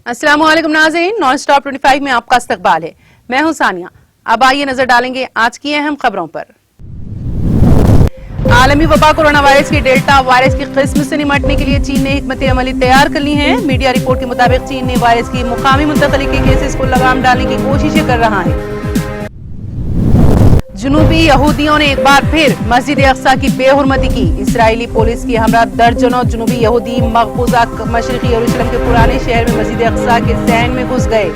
अस्सलाम वालेकुम नाज़रीन, नॉन स्टॉप 25 में आपका इस्तकबाल है। मैं हूं सानिया। अब आइए नजर डालेंगे आज की अहम खबरों पर। आलमी वबा कोरोना वायरस के डेल्टा वायरस की किस्म से निपटने के लिए चीन ने हिकमत अमली तैयार कर ली है। मीडिया रिपोर्ट के मुताबिक चीन ने वायरस की मुकामी मुंतकली के केसेस को लगाम डालने की कोशिशें कर रहा है। जुनूबी यहूदियों ने एक बार फिर मस्जिद अक्सा की बेहुरमती की। इस्राएली पुलिस की हमरा दर्जनों जुनूबी यहूदी मकबूजा मशरिकी यरूशलेम के पुराने शहर में मस्जिद अक्सा के सहन में घुस गए।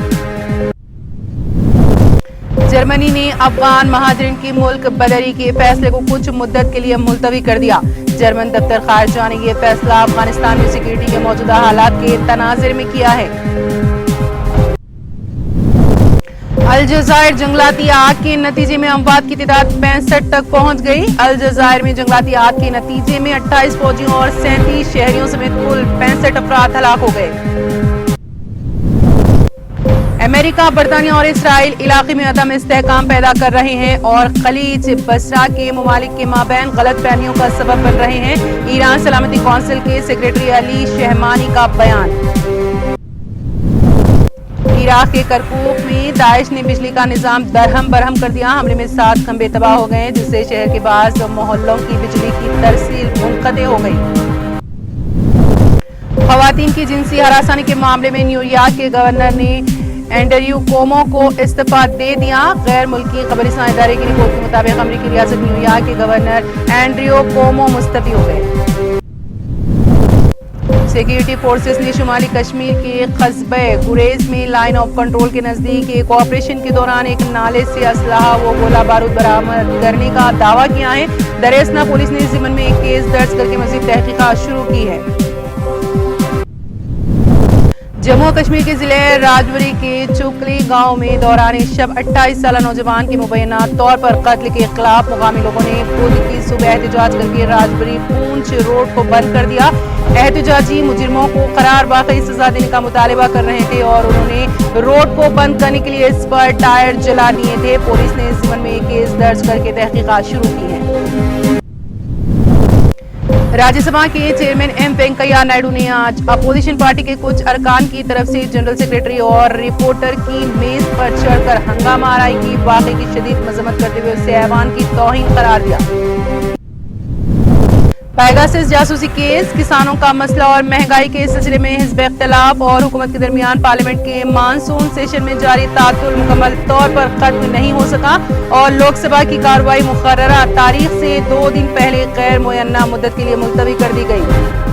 जर्मनी ने अफगान महाजरीन की मुल्क बदरी के फैसले को कुछ मुद्दत के लिए मुलतवी कर दिया। जर्मन दफ्तर खारजा ने यह फैसला अफगानिस्तान में सिक्योरिटी के मौजूदा हालात के तनाजुर में किया है। अलजज़ायर जंगलाती आग के नतीजे में अमवात की तादाद 65 तक पहुंच गई। अलजज़ायर में जंगलाती आग के नतीजे में 28 फौजियों और 37 शहरियों समेत कुल 65 अफराद हलाक हो गए। अमेरिका, बरतानिया और इसराइल इलाके में अदम इस्तेहकाम पैदा कर रहे हैं और खलीज बसरा के ममालिक के माबैन गलत फहमियों का सबब बन रहे हैं। ईरान सलामती कौंसिल के सेक्रेटरी अली शहमानी का बयान। इराक के करकूक में दाइश ने बिजली का निजाम दरहम बरहम कर दिया। हमले में 7 खंबे तबाह हो गए, जिससे शहर के बाज़ मोहल्लों की बिजली की तरसील मुनक़ते हो गई। खवातीन की जिनसी हरासानी के मामले में न्यूयॉर्क के गवर्नर ने एंड्रयू कोमो को इस्तीफा दे दिया। गैर मुल्की खबरिस्तान इदारे की रिपोर्ट के मुताबिक अमरीकी रियासत न्यूयॉर्क के गवर्नर एंड्रयू कोमो मुस्तफी हो गए। सिक्योरिटी फोर्सेस ने शुमाली कश्मीर के कस्बे गुरेज में लाइन ऑफ कंट्रोल के नजदीक एक ऑपरेशन के दौरान एक नाले से असलहा व गोला बारूद बरामद करने का दावा किया है। दरेसना पुलिस ने इस ज़िम्मन में एक केस दर्ज करके मज़ीद तहकीकात शुरू की है। जम्मू कश्मीर के जिले राजौरी के चुकली गांव में दौरान शब 28 साल नौजवान के मुबैना तौर पर कत्ल के खिलाफ मुकामी लोगों ने खुद की सुबह एहतजाज करके राजौरी पूंछ रोड को बंद कर दिया। एहतजाजी मुजरिमों को करार वाकई सजा देने का मुतालबा कर रहे थे और उन्होंने रोड को बंद करने के लिए इस पर टायर जला दिए थे। पुलिस ने इस ज़िम्मन में एक केस दर्ज करके तहकीकात शुरू की है। राज्यसभा के चेयरमैन एम वेंकैया नायडू ने आज अपोजिशन पार्टी के कुछ अरकान की तरफ से जनरल सेक्रेटरी और रिपोर्टर की मेज पर चढ़कर हंगामा आराई की वाक़े की शदीद मजम्मत करते हुए उसे ऐवान की तौहीन करार दिया। पेगासस जासूसी केस, किसानों का मसला और महंगाई के सिलसिले में हिज़्ब इख्तिलाफ और हुकूमत के दरमियान पार्लियामेंट के मानसून सेशन में जारी तातुल मुकम्मल तौर पर खत्म नहीं हो सका और लोकसभा की कार्रवाई मुकर्ररा तारीख से 2 दिन पहले गैर मुयन्ना मुद्दत के लिए मुलतवी कर दी गई।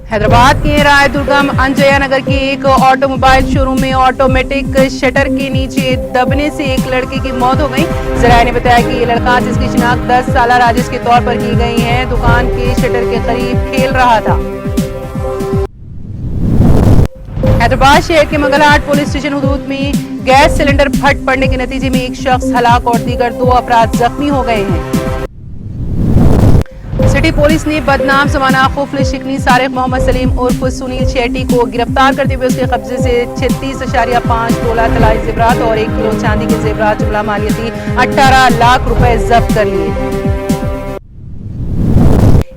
हैदराबाद के राय दुर्गम अंजया नगर के एक ऑटोमोबाइल शोरूम में ऑटोमेटिक शटर के नीचे दबने से एक लड़के की मौत हो गई। ज़राए ने बताया कि ये लड़का, जिसकी शिनाख्त 10 साल राजेश के तौर पर की गई है, दुकान के शटर के करीब खेल रहा था। हैदराबाद शहर के मंगलहाट पुलिस स्टेशन हुदूद में गैस सिलेंडर फट पड़ने के नतीजे में एक शख्स हलाक और दीगर 2 अफराद जख्मी हो गए हैं। सिटी पुलिस ने बदनाम जमाना खुफल शिकनी सारिक मोहम्मद सलीम उर्फ सुनील शेट्टी को गिरफ्तार करते हुए उसके कब्जे से 36.5 तोला तलाई जेवरात और 1 किलो चांदी के जेवरात जुमला मालियती 18 लाख रुपए जब्त कर लिए।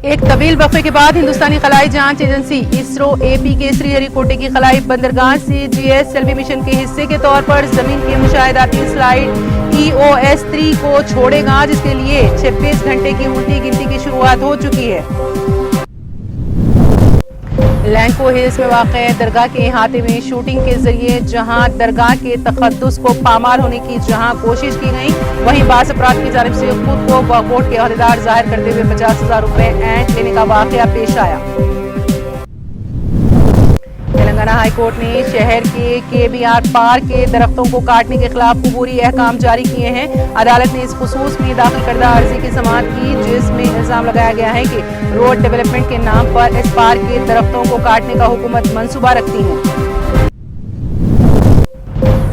एक तवील वक्फे के बाद हिंदुस्तानी खलाई जांच एजेंसी इसरो एपी के श्रीहरिकोटे की खलाई बंदरगाह से GSLV मिशन के हिस्से के तौर पर जमीन के मुशाहिदाती स्लाइड EOS-3 को छोड़ेगा, जिसके लिए 26 घंटे की उल्टी गिनती की शुरुआत हो चुकी है। लैंको हिल्स में वाक़ दरगाह के अहाते में शूटिंग के जरिए जहां दरगाह के तक़द्दुस को पामाल होने की जहां कोशिश की गई, वहीं बास अफराद की जानिब से खुद को वक्फ बोर्ड के अहदेदार जाहिर करते हुए 50,000 रुपए ऐंठ लेने का वाक़या पेश आया। तेलंगाना हाई कोर्ट ने शहर के KBR पार्क के दरख्तों को काटने के खिलाफ अबूरी अहकाम जारी किए हैं। अदालत ने इस खुसूस में दाखिल करदा अर्जी की समाअत की, जिसमें इल्जाम लगाया गया है कि रोड डेवलपमेंट के नाम पर इस पार्क के दरख्तों को काटने का हुकूमत मंसूबा रखती है।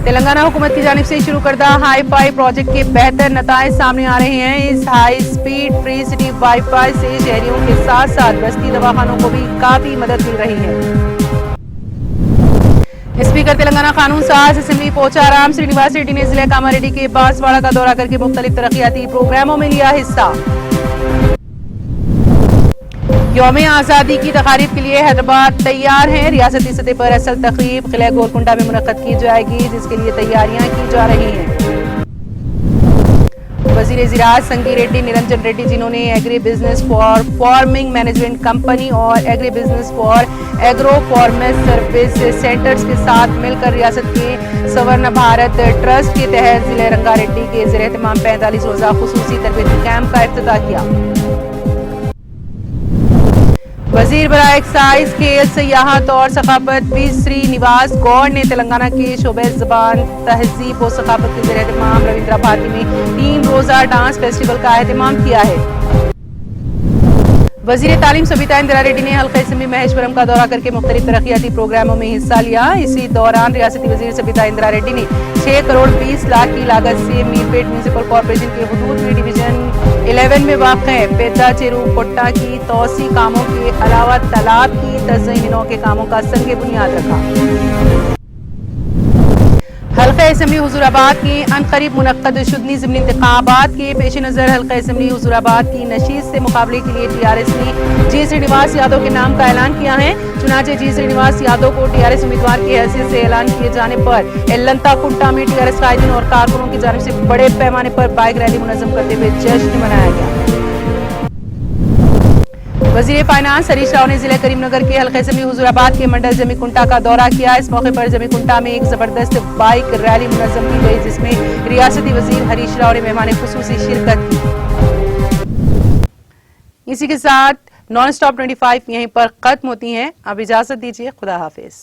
तेलंगाना हुकूमत की जानिब से शुरू करदा हाई फाई प्रोजेक्ट के बेहतर नताइज सामने आ रहे हैं। इस high speed free city wifi से शहरियों के साथ साथ बस्ती दवाखानों को भी काफी मदद मिल रही है। स्पीकर तेलंगाना कानून साज असेंबली पोचाराम श्रीनिवास रेड्डी ने जिले कामारेड्डी के बांसवाड़ा का दौरा करके मुख्तलिफ तरक्याती प्रोग्रामों में लिया हिस्सा। यौम आज़ादी की तकारीब के लिए हैदराबाद तैयार है। रियासती सतह पर असल तकरीब किला गोलकुंडा में मुनक्कद की जाएगी, जिसके लिए तैयारियां की जा रही हैं। वजीर ज़राअत संगी रेड्डी निरंजन रेड्डी, जिन्होंने agri business for farming management company और agri business for agro farmers service centres के साथ मिलकर रियासत के स्वर्ण भारत ट्रस्ट के तहत जिले रंगारेड्डी के ज़ेर एहतमाम 45 रोज़ा खुसूसी तरबियती कैंप का इफ्तिताह किया। वजीर बराए एक्साइज, खेल, सियाहत और सकाफत पी श्रीनिवास गौड़ ने तेलंगाना के शोबे ज़बान, तहजीब और सकाफत के ज़ेर एहतमाम रविंद्रा भारती में 3 रोज़ा डांस फेस्टिवल का एहतमाम किया है। वजीर तालीम सबिता इंदिरा रेड्डी ने हल्का असेंबली महेश्वरम का दौरा करके मुख्तलिफ तरक्याती प्रोग्रामों में हिस्सा लिया। इसी दौरान रियासती वजीर सबिता इंदिरा रेड्डी ने 6 करोड़ 20 लाख की लागत से मीरपेट म्यूनिसिपल कॉर्पोरेशन के हुदूद में डिवीजन 11 में वाक़ पेद्दा चेरू कोट्टा की तोसी कामों के अलावा तालाब की तज़यीनों के कामों का संग बुनियाद रखा। हल्का असेंबली हुजूराबाद के अनकरीब मुनक्कद शुदनी ज़िमनी इंतखाबात के पेश नज़र हल्का असेंबली हुजूराबाद की नशीद से मुकाबले के लिए टीआरएस ने जी श्रीनिवास यादव के नाम का ऐलान किया है। चुनाचे जी श्रीनिवास यादव को टीआरएस उम्मीदवार की हैसियत से ऐलान किए जाने पर एलंता कुंटा में टीआरएस कायदीन और कारकुनों की जानिब से बड़े पैमाने पर बाइक रैली मुनज़्ज़म करते हुए जश्न मनाया गया। वजीर फाइनेंस हरीश राव ने जिले करीमनगर के हल्का असेंबली हुजूराबाद के मंडल जमीकुंटा का दौरा किया। इस मौके पर जमीकुंटा में एक जबरदस्त बाइक रैली मुनज़्ज़म की गई, जिसमें रियासती वजीर हरीश राव ने मेहमान खुसूसी शिरकत की। इसी के साथ नॉन स्टॉप 25 यहीं पर खत्म होती हैं। अब इजाजत दीजिए, खुदा हाफिज।